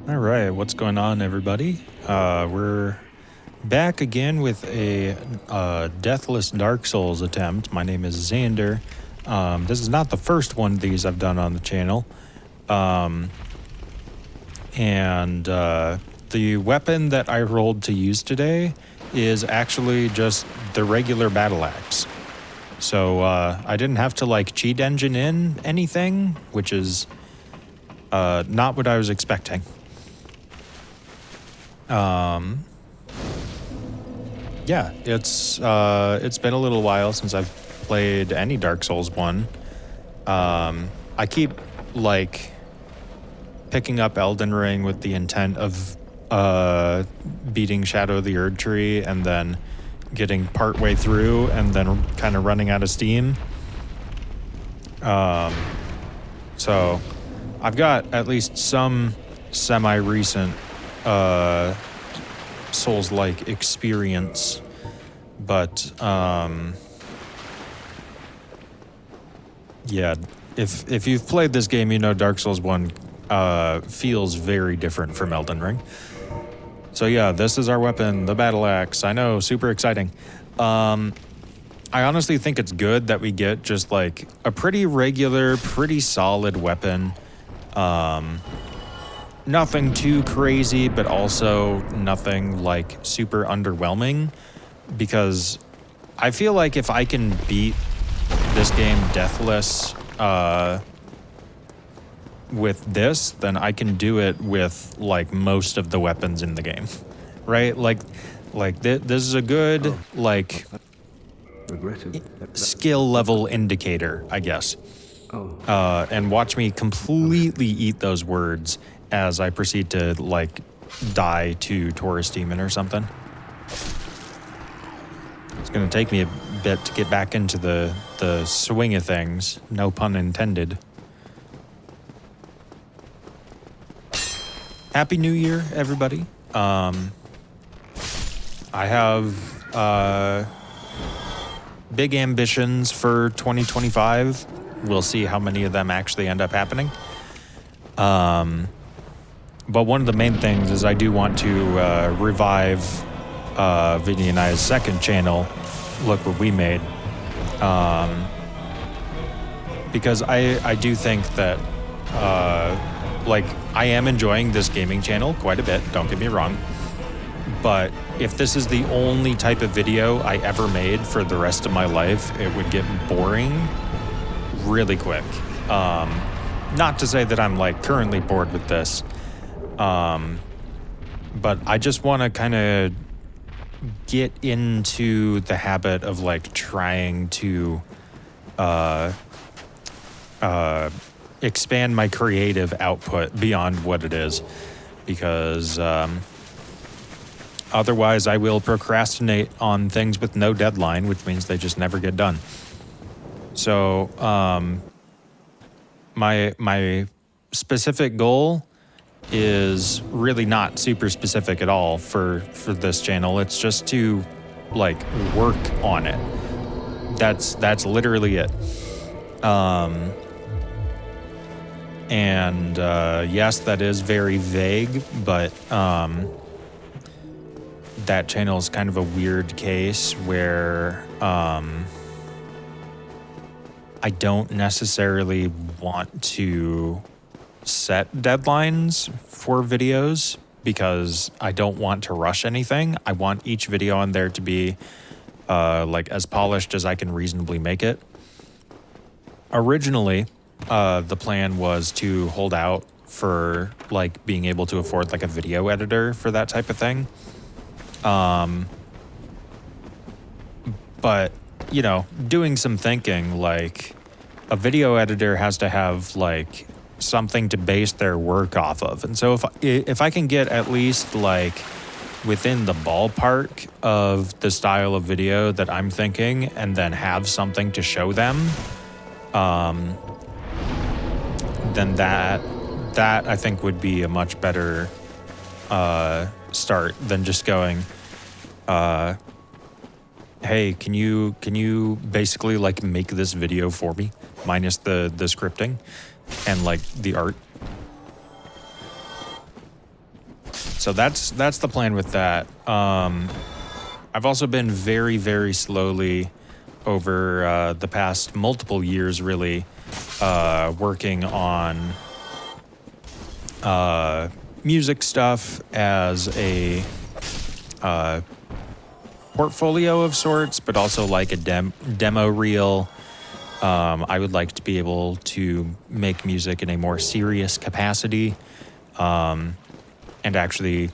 All right, what's going on, everybody? We're back again with a Deathless Dark Souls attempt. My name is Xander. This is not the first one of these I've done on the channel. The weapon that I rolled to use today is actually just the regular battle axe. So I didn't have to like cheat engine in anything, which is not what I was expecting. Yeah, it's been a little while since I've played any Dark Souls 1. I keep like picking up Elden Ring with the intent of beating Shadow of the Erd Tree and then getting partway through and then kind of running out of steam. So I've got at least some semi-recent Souls-like experience, but yeah, if you've played this game, you know Dark Souls 1 feels very different from Elden Ring. So yeah, this is our weapon, the battle axe. I know, super exciting. I honestly think it's good that we get just like a pretty regular, pretty solid weapon. Nothing too crazy, but also nothing like super underwhelming, because I feel like if I can beat this game Deathless with this, then I can do it with like most of the weapons in the game, right? Like this is a good like skill level indicator, I guess. And watch me completely eat those words as I proceed to like die to Taurus demon or something. It's gonna take me a bit to get back into the swing of things, no pun intended. Happy New Year, everybody. I have big ambitions for 2025. We'll see how many of them actually end up happening. But one of the main things is I do want to revive Vinny and I's second channel, Look What We Made. Because I do think that like I am enjoying this gaming channel quite a bit, don't get me wrong. But if this is the only type of video I ever made for the rest of my life, it would get boring really quick. Not to say that I'm like currently bored with this, but I just want to kind of get into the habit of like trying to expand my creative output beyond what it is, because otherwise I will procrastinate on things with no deadline, which means they just never get done. So my specific goal is really not super specific at all for this channel. It's just to like work on it. That's literally it. Yes, that is very vague, but that channel is kind of a weird case where I don't necessarily want to set deadlines for videos because I don't want to rush anything. I want each video on there to be like as polished as I can reasonably make it. Originally, the plan was to hold out for like being able to afford like a video editor for that type of thing. But you know, doing some thinking, like a video editor has to have like something to base their work off of. And so if I can get at least like within the ballpark of the style of video that I'm thinking and then have something to show them, then that I think would be a much better start than just going, hey, can you basically like make this video for me minus the scripting and like the art? So that's the plan with that. I've also been very, very slowly over the past multiple years, really, working on music stuff as a portfolio of sorts, but also like a demo reel. I would like to be able to make music in a more serious capacity, and actually,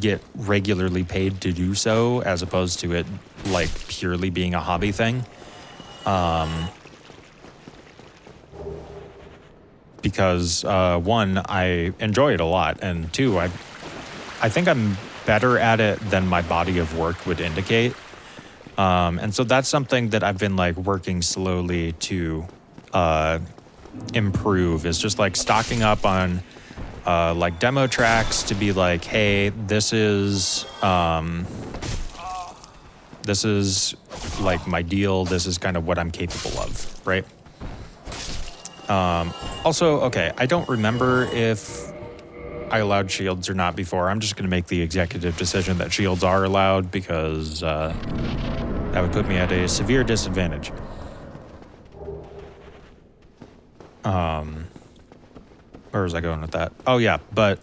get regularly paid to do so, as opposed to it like purely being a hobby thing. Because one, I enjoy it a lot, and two, I think I'm better at it than my body of work would indicate. And so that's something that I've been like working slowly to improve, is just like stocking up on like demo tracks to be like, hey, this is like my deal. This is kind of what I'm capable of, right? Also, okay, I don't remember if I allowed shields or not before. I'm just going to make the executive decision that shields are allowed, because that would put me at a severe disadvantage. Where was I going with that? Oh yeah, but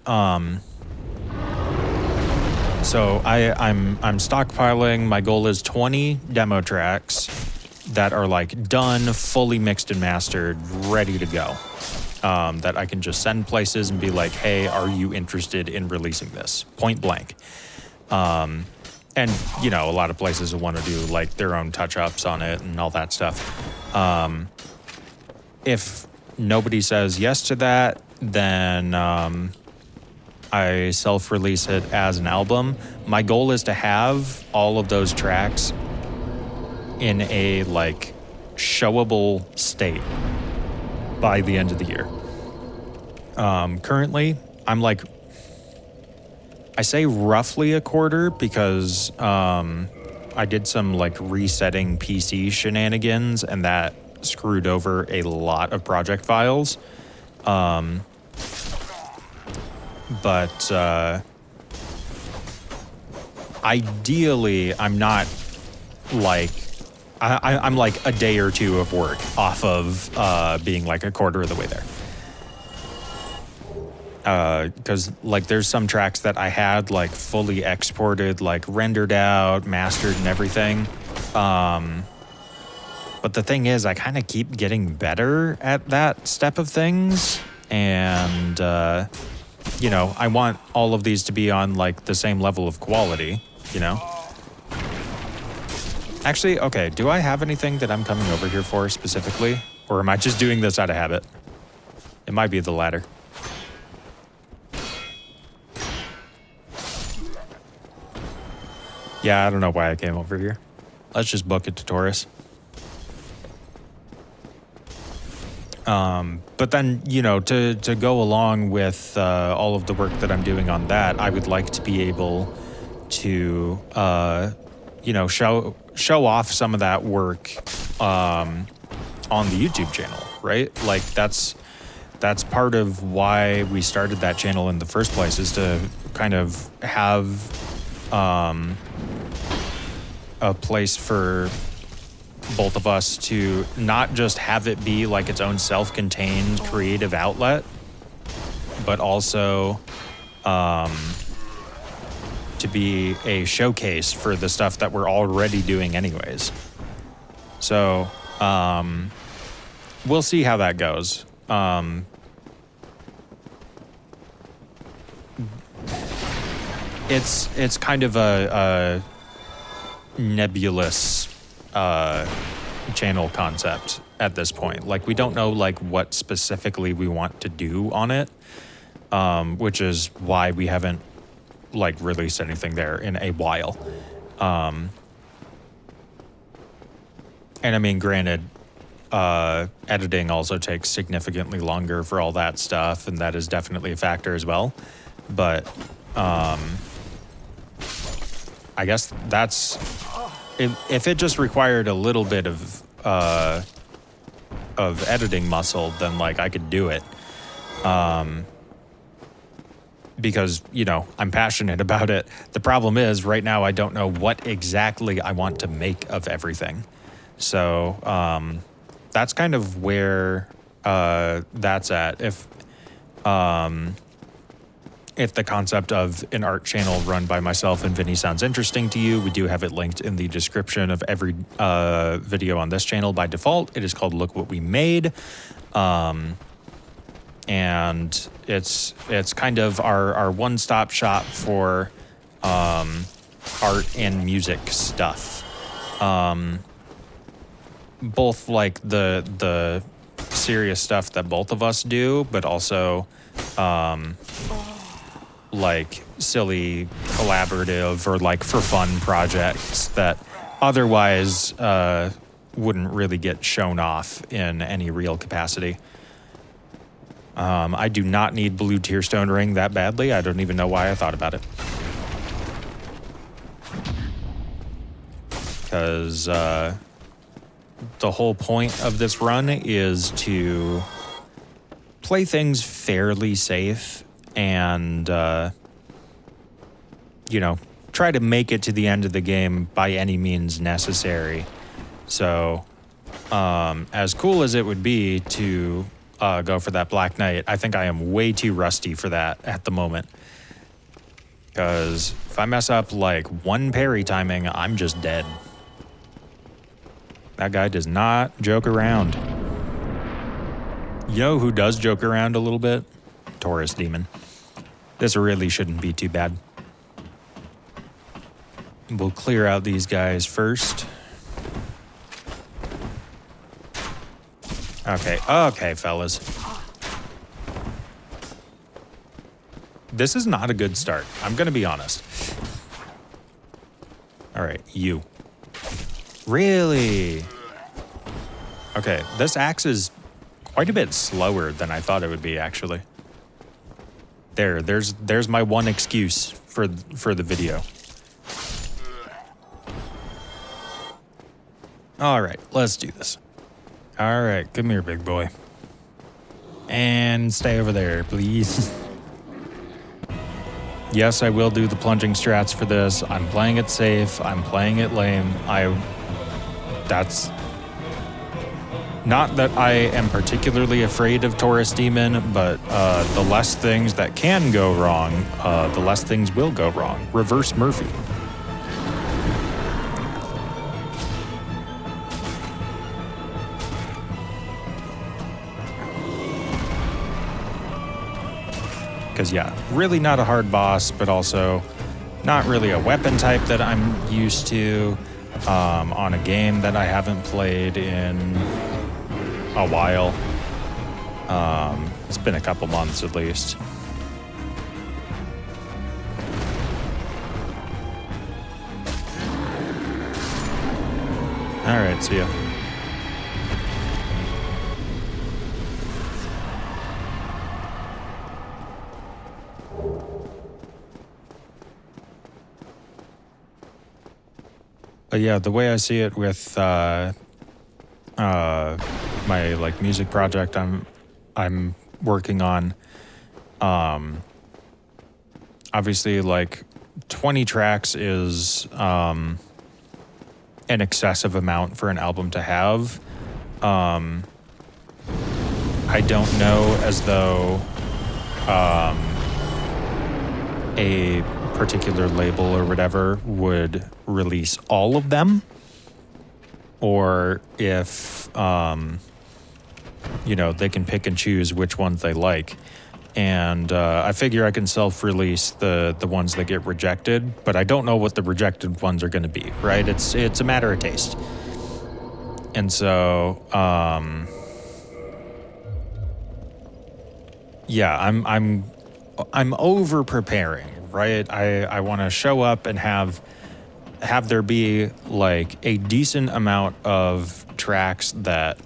so I'm stockpiling. My goal is 20 demo tracks that are like done, fully mixed and mastered, ready to go. That I can just send places and be like, hey, are you interested in releasing this? Point blank. And, a lot of places will want to do like their own touch-ups on it and all that stuff. If nobody says yes to that, then I self-release it as an album. My goal is to have all of those tracks in a like showable state by the end of the year. Currently, I'm like, I say roughly a quarter, because I did some like resetting PC shenanigans, and that screwed over a lot of project files. But ideally, I'm not like, I'm like a day or two of work off of being like a quarter of the way there. Because like there's some tracks that I had like fully exported, like rendered out, mastered and everything. But the thing is, I kind of keep getting better at that step of things. And, I want all of these to be on like the same level of quality, Actually, okay, do I have anything that I'm coming over here for specifically? Or am I just doing this out of habit? It might be the latter. Yeah, I don't know why I came over here. Let's just book it to Taurus. But then, to go along with all of the work that I'm doing on that, I would like to be able to, show off some of that work on the YouTube channel, right? Like that's part of why we started that channel in the first place, is to kind of have a place for both of us to not just have it be like its own self-contained creative outlet, but also to be a showcase for the stuff that we're already doing anyways. So we'll see how that goes. It's kind of a nebulous channel concept at this point. Like, we don't know like what specifically we want to do on it, which is why we haven't like released anything there in a while. And I mean, granted, editing also takes significantly longer for all that stuff, and that is definitely a factor as well. But I guess that's, if it just required a little bit of editing muscle, then like I could do it. because, you know, I'm passionate about it. The problem is right now I don't know what exactly I want to make of everything. So that's kind of where that's at. If the concept of an art channel run by myself and Vinny sounds interesting to you, we do have it linked in the description of every video on this channel by default. It is called Look What We Made. And it's kind of our one-stop shop for art and music stuff. Both like the serious stuff that both of us do, but also like silly collaborative or like for fun projects that otherwise wouldn't really get shown off in any real capacity. I do not need blue tearstone ring that badly. I don't even know why I thought about it. Because the whole point of this run is to play things fairly safe and, you know, try to make it to the end of the game by any means necessary. So, as cool as it would be to go for that Black Knight, I think I am way too rusty for that at the moment. Because if I mess up like one parry timing, I'm just dead. That guy does not joke around. You know who does joke around a little bit? Taurus Demon. This really shouldn't be too bad. We'll clear out these guys first. Okay, fellas. This is not a good start. I'm gonna be honest. All right, you. Really? Okay, this axe is quite a bit slower than I thought it would be, actually. There's my one excuse for the video. All right, let's do this. All right, come here, big boy. And stay over there, please. Yes, I will do the plunging strats for this. I'm playing it safe. I'm playing it lame. That's not that I am particularly afraid of Taurus Demon, but the less things that can go wrong, the less things will go wrong. Reverse Murphy. Because, yeah, really not a hard boss, but also not really a weapon type that I'm used to on a game that I haven't played in a while. It's been a couple months at least. All right, see ya. But yeah, the way I see it with my like music project I'm working on, obviously like 20 tracks is an excessive amount for an album to have. I don't know as though a particular label or whatever would release all of them, or if you know, they can pick and choose which ones they like. And I figure I can self-release the ones that get rejected, but I don't know what the rejected ones are going to be, right? It's a matter of taste. And so yeah, I'm over preparing, right? I want to show up and have there be like a decent amount of tracks that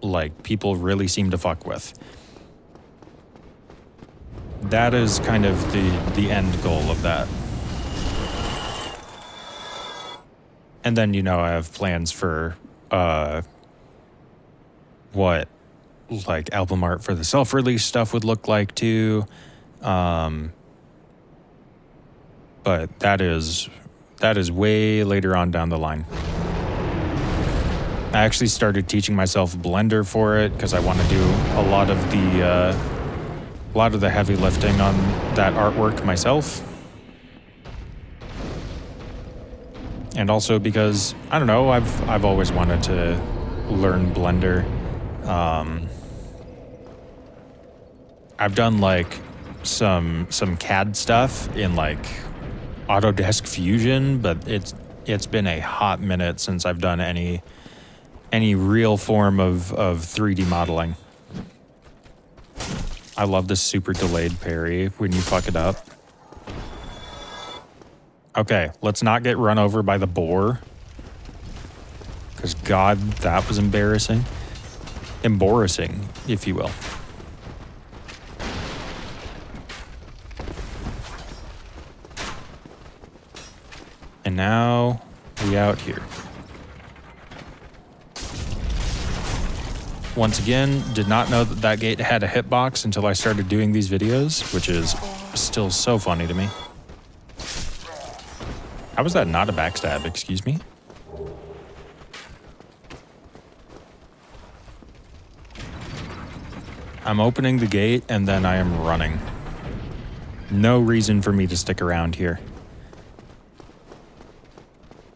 like people really seem to fuck with. That is kind of the end goal of that. And then, you know, I have plans for what like album art for the self-release stuff would look like too. But that is way later on down the line. I actually started teaching myself Blender for it because I want to do a lot of the heavy lifting on that artwork myself. And also because, I don't know, I've always wanted to learn Blender. I've done like some CAD stuff in like Autodesk Fusion, but it's been a hot minute since I've done any real form of 3D modeling. I love the super delayed parry when you fuck it up. Okay, let's not get run over by the boar. Because God, that was embarrassing. Embarrassing, if you will. And now we out here. Once again, did not know that that gate had a hitbox until I started doing these videos, which is still so funny to me. How was that not a backstab? Excuse me? I'm opening the gate and then I am running. No reason for me to stick around here.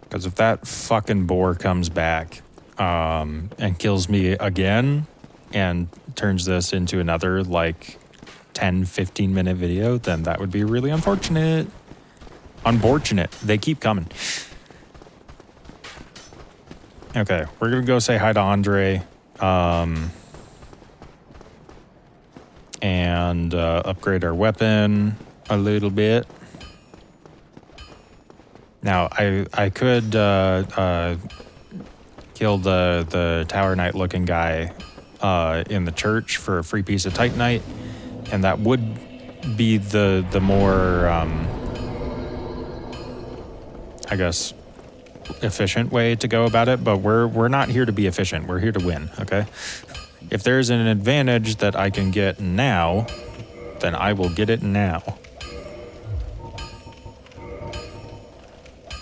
Because if that fucking boar comes back and kills me again and turns this into another like 10-15 minute video, then that would be really unfortunate. Unfortunate. They keep coming. Okay, we're gonna go say hi to Andre and upgrade our weapon a little bit. Now, I could kill the Tower Knight looking guy in the church for a free piece of Titanite, and that would be the more, I guess, efficient way to go about it, but we're not here to be efficient. We're here to win, okay? If there's an advantage that I can get now, then I will get it now.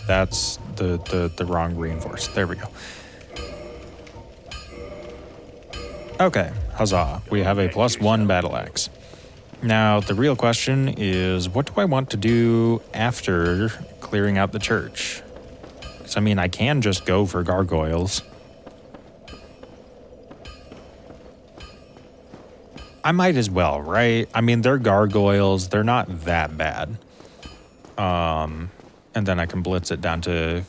That's the wrong reinforce. There we go. Okay, huzzah. We have a +1 battle axe. Now, the real question is, what do I want to do after clearing out the church? Because, I mean, I can just go for gargoyles. I might as well, right? I mean, they're gargoyles. They're not that bad. And then I can blitz it down to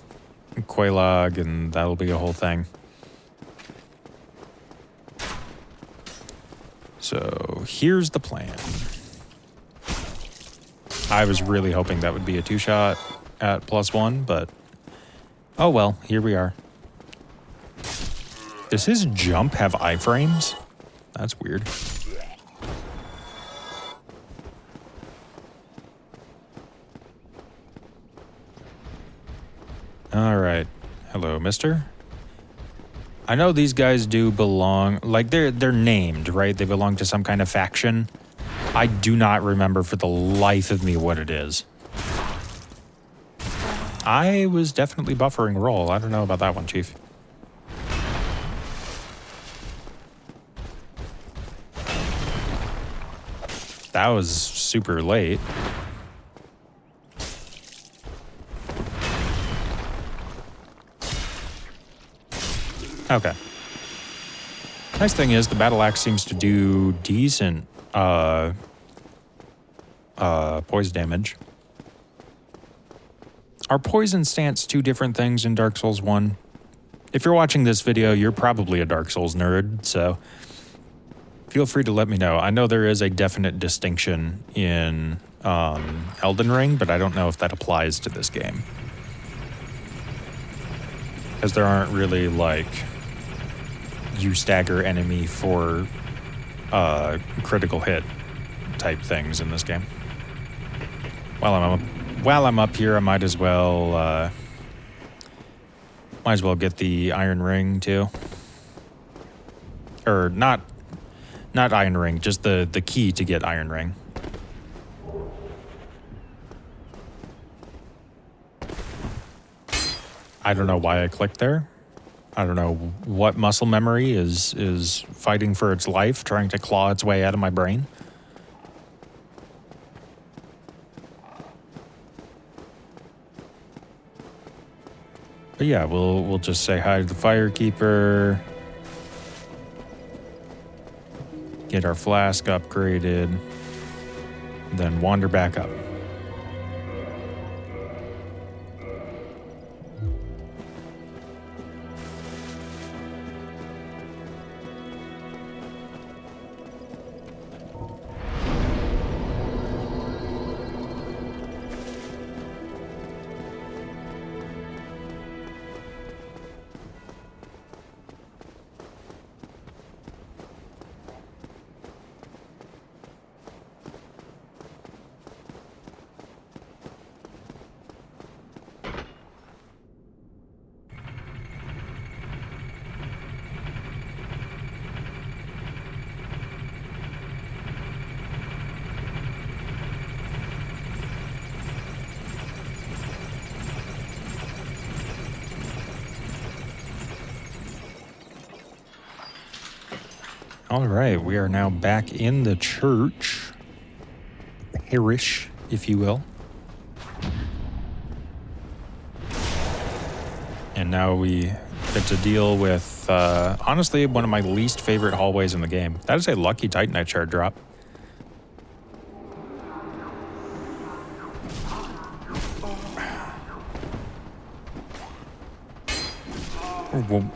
Quelaag, and that'll be a whole thing. So here's the plan. I was really hoping that would be a 2-shot at +1, but oh well, here we are. Does his jump have iframes? That's weird. All right. Hello, mister. I know these guys do belong, like they're named, right? They belong to some kind of faction. I do not remember for the life of me what it is. I was definitely buffering roll. I don't know about that one, Chief. That was super late. Okay. Nice thing is the battle axe seems to do decent poison damage. Are poison stance two different things in Dark Souls 1? If you're watching this video, you're probably a Dark Souls nerd, so feel free to let me know. I know there is a definite distinction in Elden Ring, but I don't know if that applies to this game. Because there aren't really, like, you stagger enemy for critical hit type things in this game. While I'm up here, I might as well get the iron ring too. Or not iron ring, just the key to get iron ring. I don't know why I clicked there. I don't know what muscle memory is fighting for its life, trying to claw its way out of my brain. But yeah, we'll just say hi to the firekeeper. Get our flask upgraded. Then wander back up. All right, we are now back in the church, parish, if you will. And now we get to deal with, honestly, one of my least favorite hallways in the game. That is a lucky Titanite shard drop.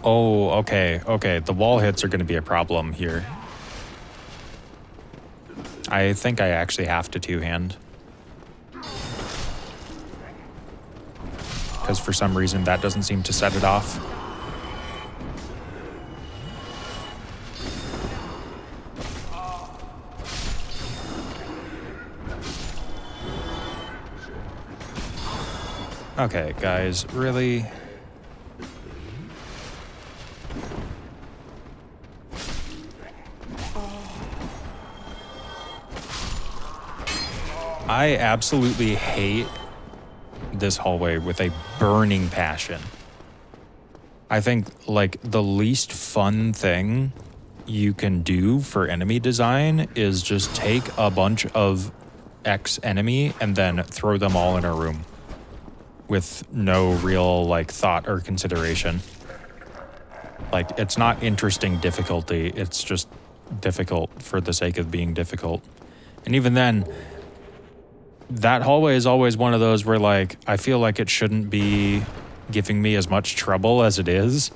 Oh, okay. The wall hits are going to be a problem here. I think I actually have to two-hand. Because for some reason that doesn't seem to set it off. Okay, guys, really? I absolutely hate this hallway with a burning passion. I think, like, the least fun thing you can do for enemy design is just take a bunch of X enemy and then throw them all in a room with no real, like, thought or consideration. Like, it's not interesting difficulty, it's just difficult for the sake of being difficult. And even then, that hallway is always one of those where, like, I feel like it shouldn't be giving me as much trouble as it is,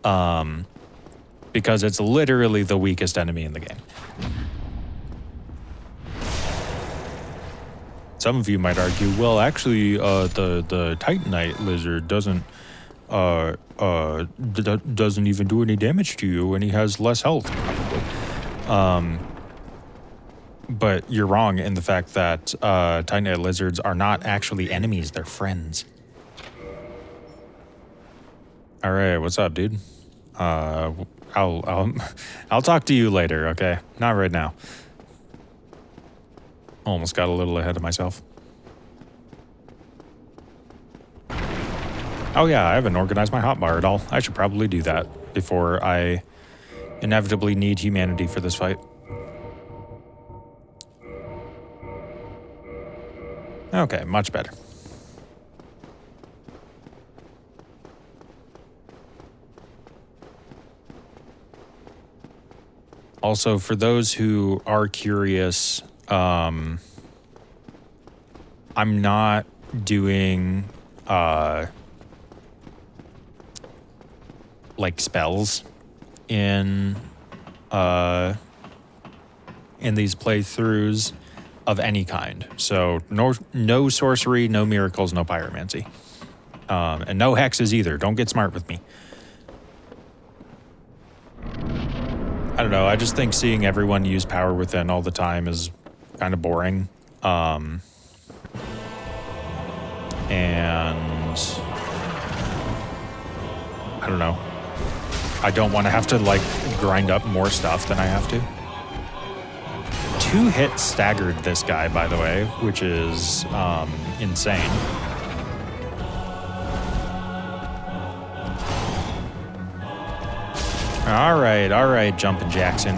because it's literally the weakest enemy in the game. Some of you might argue, well, actually, the Titanite lizard doesn't even do any damage to you, and he has less health, probably. But you're wrong in the fact that Titanite lizards are not actually enemies, they're friends. All right, what's up, dude? I'll talk to you later, okay? Not right now. Almost got a little ahead of myself. Oh yeah, I haven't organized my hotbar at all. I should probably do that before I inevitably need humanity for this fight. Okay, much better. Also, for those who are curious, I'm not doing like spells in these playthroughs of any kind. So no sorcery, no miracles, no pyromancy. And no hexes either. Don't get smart with me. I don't know, I just think seeing everyone use power within all the time is kind of boring. And I don't know. I don't want to have to, like, grind up more stuff than I have to. 2-hit staggered this guy, by the way, which is insane. All right, Jumpin' Jackson.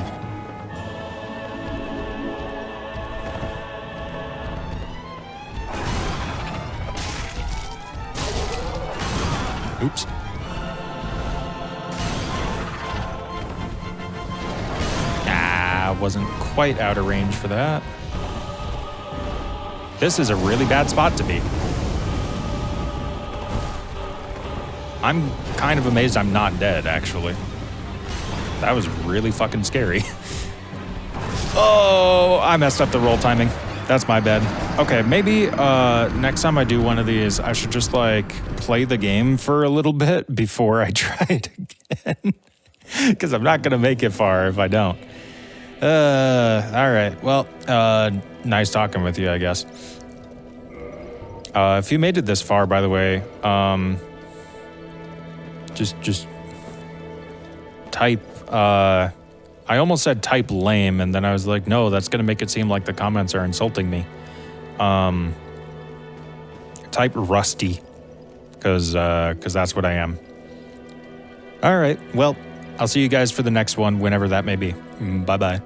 Oops. Wasn't quite out of range for that. This is a really bad spot to be. I'm kind of amazed I'm not dead, actually. That was really fucking scary. Oh, I messed up the roll timing. That's my bad. Okay, maybe next time I do one of these, I should just like play the game for a little bit before I try it again. Because I'm not going to make it far if I don't. All right. Well, nice talking with you, I guess. If you made it this far, by the way, just type, I almost said type lame, and then I was like, no, that's going to make it seem like the comments are insulting me. Type rusty, because that's what I am. All right. Well, I'll see you guys for the next one, whenever that may be. Bye-bye.